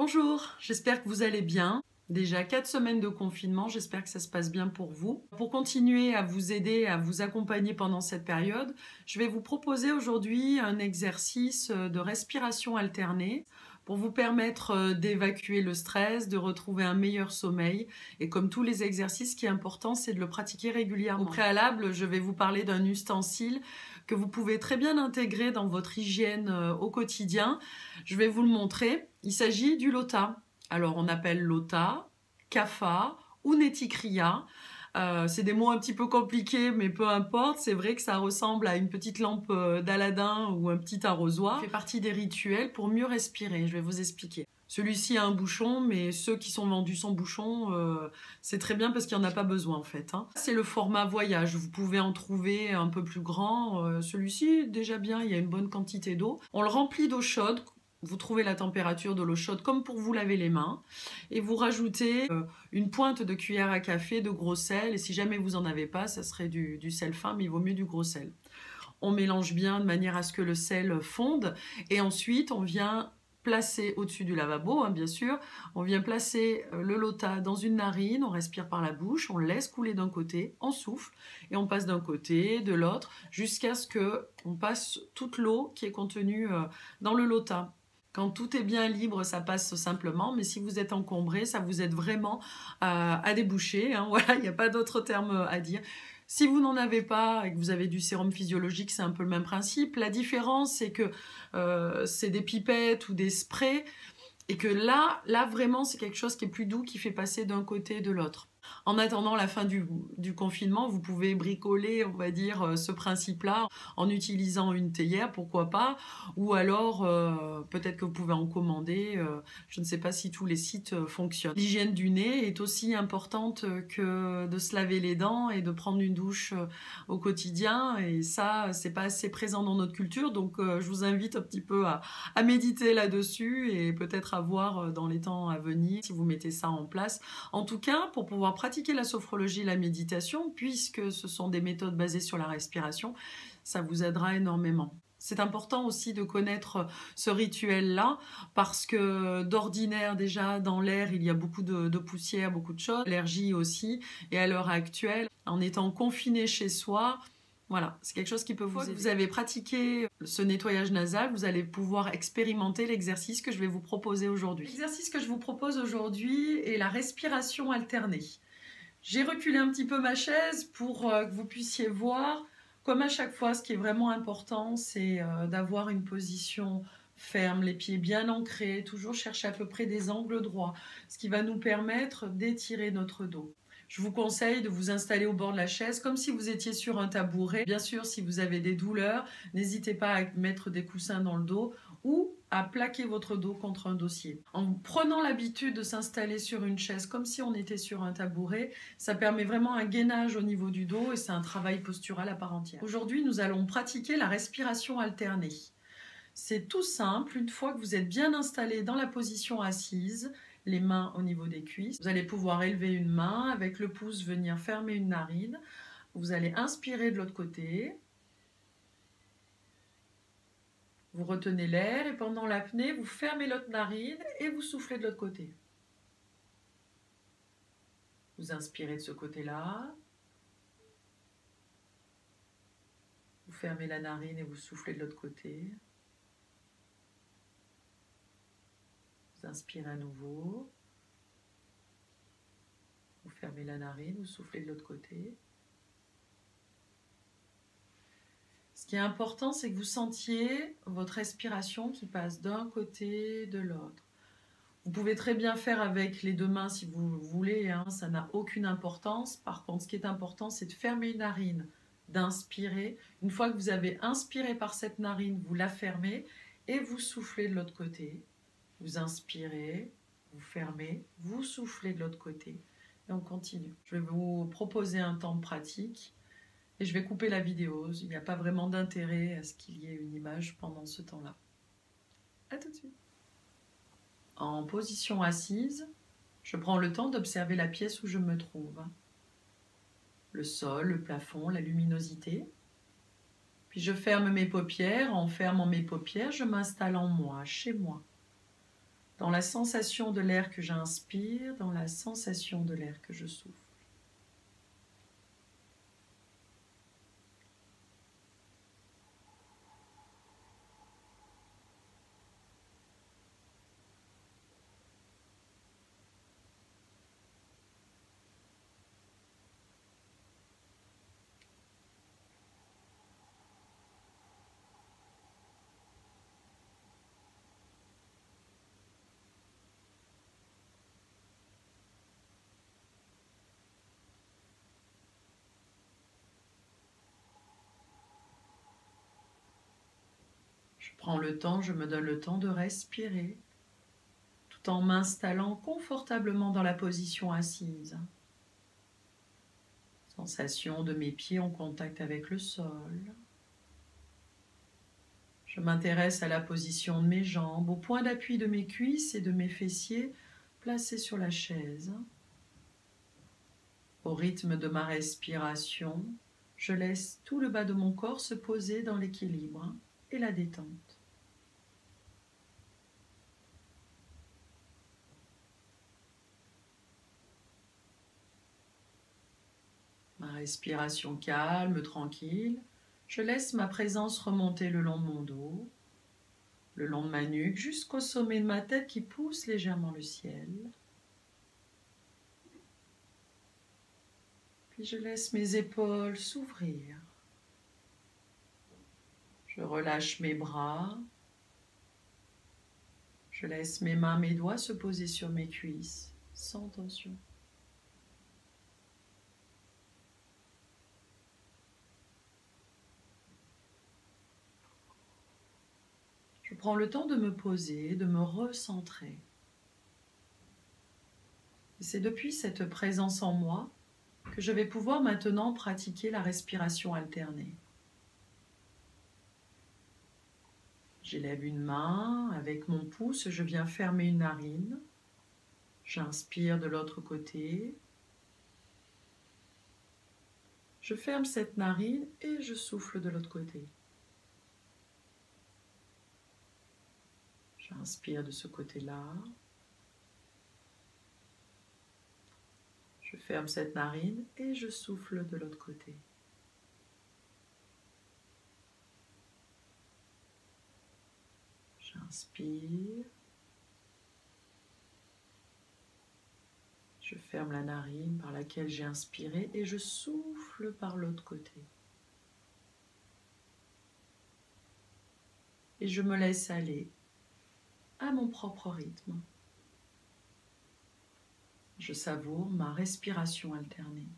Bonjour, j'espère que vous allez bien. Déjà 4 semaines de confinement, j'espère que ça se passe bien pour vous. Pour continuer à vous aider, à vous accompagner pendant cette période, je vais vous proposer aujourd'hui un exercice de respiration alternée pour vous permettre d'évacuer le stress, de retrouver un meilleur sommeil. Et comme tous les exercices, ce qui est important, c'est de le pratiquer régulièrement. Au préalable, je vais vous parler d'un ustensile que vous pouvez très bien intégrer dans votre hygiène au quotidien. Je vais vous le montrer. Il s'agit du lota. Alors on appelle lota, kapha ou netikriya. C'est des mots un petit peu compliqués, mais peu importe. C'est vrai que ça ressemble à une petite lampe d'Aladin ou un petit arrosoir. Ça fait partie des rituels pour mieux respirer. Je vais vous expliquer. Celui-ci a un bouchon, mais ceux qui sont vendus sans bouchon, c'est très bien parce qu'il n'y en a pas besoin en fait. C'est le format voyage. Vous pouvez en trouver un peu plus grand. Celui-ci, déjà bien, il y a une bonne quantité d'eau. On le remplit d'eau chaude. Vous trouvez la température de l'eau chaude comme pour vous laver les mains et vous rajoutez une pointe de cuillère à café de gros sel et si jamais vous n'en avez pas, ça serait du sel fin mais il vaut mieux du gros sel. On mélange bien de manière à ce que le sel fonde et ensuite on vient placer au-dessus du lavabo, bien sûr, on vient placer le lota dans une narine, on respire par la bouche, on laisse couler d'un côté, on souffle et on passe d'un côté, de l'autre, jusqu'à ce qu'on passe toute l'eau qui est contenue dans le lota. Quand tout est bien libre, ça passe simplement, mais si vous êtes encombré, ça vous aide vraiment à déboucher. Voilà, il n'y a pas d'autre terme à dire. Si vous n'en avez pas et que vous avez du sérum physiologique, c'est un peu le même principe. La différence, c'est que c'est des pipettes ou des sprays et que là vraiment, c'est quelque chose qui est plus doux, qui fait passer d'un côté et de l'autre. En attendant la fin du confinement, vous pouvez bricoler, on va dire, ce principe-là en utilisant une théière, pourquoi pas, ou alors peut-être que vous pouvez en commander, je ne sais pas si tous les sites fonctionnent. L'hygiène du nez est aussi importante que de se laver les dents et de prendre une douche au quotidien, et ça, c'est pas assez présent dans notre culture, donc je vous invite un petit peu à méditer là-dessus et peut-être à voir dans les temps à venir si vous mettez ça en place. En tout cas, pour pouvoir pratiquer la sophrologie et la méditation, puisque ce sont des méthodes basées sur la respiration, ça vous aidera énormément. C'est important aussi de connaître ce rituel-là parce que d'ordinaire déjà dans l'air il y a beaucoup de poussière, beaucoup de choses, l'allergie aussi, et à l'heure actuelle, en étant confiné chez soi, voilà, c'est quelque chose qui peut vous aider. Vous avez pratiqué ce nettoyage nasal, vous allez pouvoir expérimenter l'exercice que je vais vous proposer aujourd'hui. L'exercice que je vous propose aujourd'hui est la respiration alternée. J'ai reculé un petit peu ma chaise pour que vous puissiez voir. Comme à chaque fois, ce qui est vraiment important, c'est d'avoir une position ferme, les pieds bien ancrés, toujours chercher à peu près des angles droits, ce qui va nous permettre d'étirer notre dos. Je vous conseille de vous installer au bord de la chaise comme si vous étiez sur un tabouret. Bien sûr, si vous avez des douleurs, n'hésitez pas à mettre des coussins dans le dos ou à plaquer votre dos contre un dossier. En prenant l'habitude de s'installer sur une chaise comme si on était sur un tabouret, ça permet vraiment un gainage au niveau du dos et c'est un travail postural à part entière. Aujourd'hui, nous allons pratiquer la respiration alternée. C'est tout simple, une fois que vous êtes bien installé dans la position assise, les mains au niveau des cuisses, vous allez pouvoir élever une main, avec le pouce venir fermer une narine. Vous allez inspirer de l'autre côté. Vous retenez l'air et pendant l'apnée, vous fermez l'autre narine et vous soufflez de l'autre côté. Vous inspirez de ce côté-là. Vous fermez la narine et vous soufflez de l'autre côté. Vous inspirez à nouveau. Vous fermez la narine, vous soufflez de l'autre côté. Ce qui est important, c'est que vous sentiez votre respiration qui passe d'un côté, de l'autre. Vous pouvez très bien faire avec les deux mains si vous voulez, ça n'a aucune importance. Par contre, ce qui est important, c'est de fermer une narine, d'inspirer. Une fois que vous avez inspiré par cette narine, vous la fermez et vous soufflez de l'autre côté. Vous inspirez, vous fermez, vous soufflez de l'autre côté et on continue. Je vais vous proposer un temps de pratique. Et je vais couper la vidéo, il n'y a pas vraiment d'intérêt à ce qu'il y ait une image pendant ce temps-là. A tout de suite. En position assise, je prends le temps d'observer la pièce où je me trouve. Le sol, le plafond, la luminosité. Puis je ferme mes paupières. En fermant mes paupières, je m'installe en moi, chez moi. dans la sensation de l'air que j'inspire, dans la sensation de l'air que je souffle. Je prends le temps, je me donne le temps de respirer, tout en m'installant confortablement dans la position assise. Sensation de mes pieds en contact avec le sol. Je m'intéresse à la position de mes jambes, au point d'appui de mes cuisses et de mes fessiers placés sur la chaise. Au rythme de ma respiration, je laisse tout le bas de mon corps se poser dans l'équilibre et la détente. Ma respiration calme, tranquille, je laisse ma présence remonter le long de mon dos, le long de ma nuque, jusqu'au sommet de ma tête qui pousse légèrement le ciel. Puis je laisse mes épaules s'ouvrir. Je relâche mes bras. Je laisse mes mains, mes doigts se poser sur mes cuisses, sans tension. Je prends le temps de me poser, de me recentrer. Et c'est depuis cette présence en moi que je vais pouvoir maintenant pratiquer la respiration alternée. J'élève une main, avec mon pouce, je viens fermer une narine. J'inspire de l'autre côté. Je ferme cette narine et je souffle de l'autre côté. J'inspire de ce côté-là. Je ferme cette narine et je souffle de l'autre côté. J'inspire. Je ferme la narine par laquelle j'ai inspiré et je souffle par l'autre côté. Et je me laisse aller à mon propre rythme. Je savoure ma respiration alternée.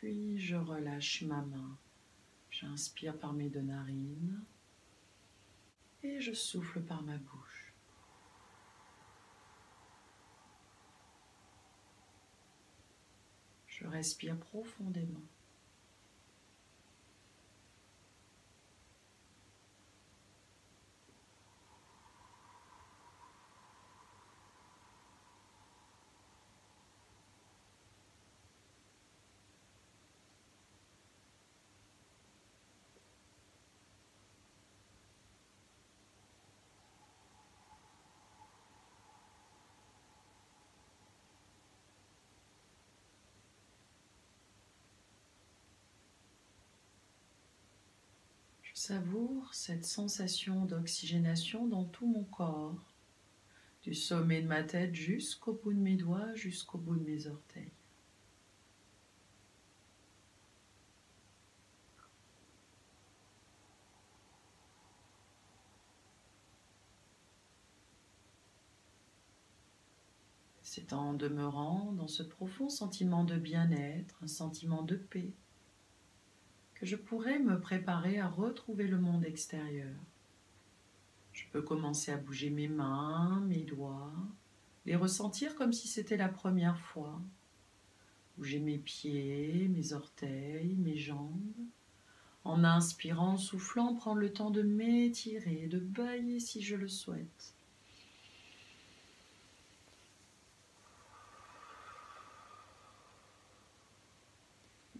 Puis je relâche ma main. J'inspire par mes deux narines et je souffle par ma bouche. Je respire profondément. Je savoure cette sensation d'oxygénation dans tout mon corps, du sommet de ma tête jusqu'au bout de mes doigts, jusqu'au bout de mes orteils. C'est en demeurant dans ce profond sentiment de bien-être, un sentiment de paix, que je pourrais me préparer à retrouver le monde extérieur. Je peux commencer à bouger mes mains, mes doigts, les ressentir comme si c'était la première fois. Bouger mes pieds, mes orteils, mes jambes. En inspirant, en soufflant, prendre le temps de m'étirer, de bâiller si je le souhaite.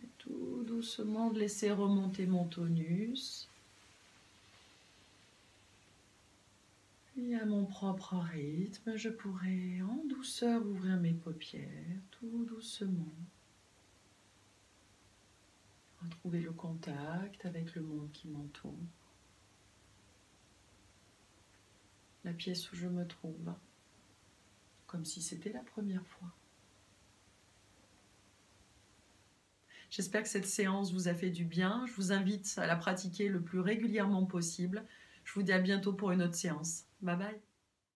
Et tout doucement de laisser remonter mon tonus. Et à mon propre rythme, je pourrai en douceur ouvrir mes paupières, tout doucement. Retrouver le contact avec le monde qui m'entoure. La pièce où je me trouve, comme si c'était la première fois. J'espère que cette séance vous a fait du bien. Je vous invite à la pratiquer le plus régulièrement possible. Je vous dis à bientôt pour une autre séance. Bye bye.